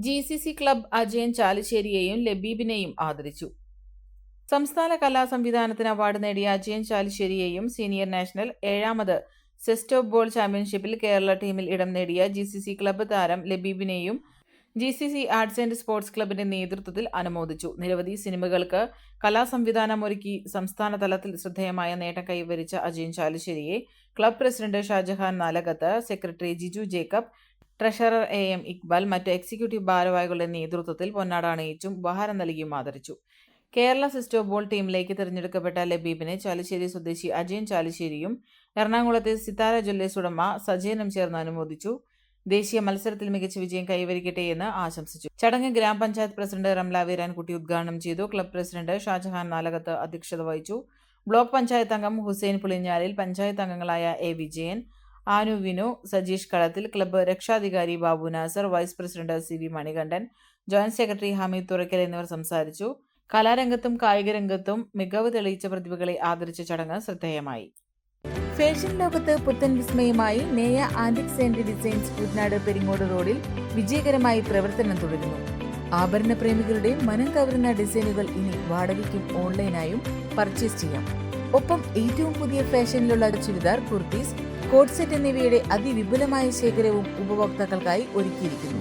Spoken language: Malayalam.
GCC ക്ലബ് അജയൻ ചാലിശ്ശേരിയെയും ലബീബിനെയും ആദരിച്ചു. സംസ്ഥാന കലാസംവിധാനത്തിന് അവാർഡ് നേടിയ അജയൻ ചാലിശ്ശേരിയെയും സീനിയർ നാഷണൽ 7ാമത് സെസ്റ്റോപ്പ് ബോൾ ചാമ്പ്യൻഷിപ്പിൽ കേരള ടീമിൽ ഇടം നേടിയ GCC ക്ലബ് താരം ലബീബിനെയും GCC ആർട്സ് ആൻഡ് സ്പോർട്സ് ക്ലബിന്റെ നേതൃത്വത്തിൽ അനുമോദിച്ചു. നിരവധി സിനിമകൾക്ക് കലാസംവിധാനമൊരുക്കി സംസ്ഥാന തലത്തിൽ ശ്രദ്ധേയമായ നേട്ടം കൈവരിച്ച അജയൻ ചാലിശ്ശേരിയെ club president Shajahan Nalakath, secretary Jiju Jacob, treasurer AM Iqbal, മറ്റ് എക്സിക്യൂട്ടീവ് ഭാരവാഹികളുടെ നേതൃത്വത്തിൽ പൊന്നാട അണിയിച്ചും ഉപഹാരം നൽകിയും ആദരിച്ചു. കേരള സിസ്റ്റോപ്പ് ബോൾ ടീമിലേക്ക് തിരഞ്ഞെടുക്കപ്പെട്ട ലബീബിനെ ചാലിശ്ശേരി സ്വദേശി അജയൻ ചാലിശ്ശേരിയും എറണാകുളത്തെ സിത്താര ജ്വല്ലേഴ്സ് ഉടമ സജയനും ചേർന്ന് അനുമോദിച്ചു. ദേശീയ മത്സരത്തിൽ മികച്ച വിജയം കൈവരിക്കട്ടെ എന്ന് ആശംസിച്ചു. ചടങ്ങ് ഗ്രാമപഞ്ചായത്ത് പ്രസിഡന്റ് റംല വീരാൻകുട്ടി ഉദ്ഘാടനം ചെയ്തു. ക്ലബ് പ്രസിഡന്റ് ഷാജഹാൻ നാലകത്ത് അധ്യക്ഷത വഹിച്ചു. ബ്ലോക്ക് പഞ്ചായത്ത് അംഗം ഹുസൈൻ പുളിഞ്ഞാലിൽ, പഞ്ചായത്ത് അംഗങ്ങളായ A വിജയൻ, ആനു വിനു, സജീഷ് കളത്തിൽ, ക്ലബ്ബ് രക്ഷാധികാരി Babu Nasar, vice president CV Manikandan, joint secretary Hameed Thurakkal എന്നിവർ സംസാരിച്ചു. കലാരംഗത്തും കായിക രംഗത്തും മികവ് തെളിയിച്ച പ്രതിഭകളെ ആദരിച്ച ചടങ്ങ് ശ്രദ്ധേയമായി. ഫാഷൻ ലോകത്ത് പുത്തൻ വിസ്മയമായി Neya antiques and designs Kuttanad Peringode റോഡിൽ വിജയകരമായി പ്രവർത്തനം തുടരുന്നു. ആഭരണ പ്രേമികളുടെ മനം കവരുന്ന ഡിസൈനുകൾ ഇനി വാടകയ്ക്കും ഓൺലൈനായും പർച്ചേസ് ചെയ്യാം. ഒപ്പം ഏറ്റവും പുതിയ ഫാഷനിലുള്ള ചുരിദാർ, കുർത്തീസ്, കോട്ട് സെറ്റ് എന്നിവയുടെ അതിവിപുലമായ ശേഖരവും ഉപഭോക്താക്കൾക്കായി ഒരുക്കിയിരിക്കുന്നു.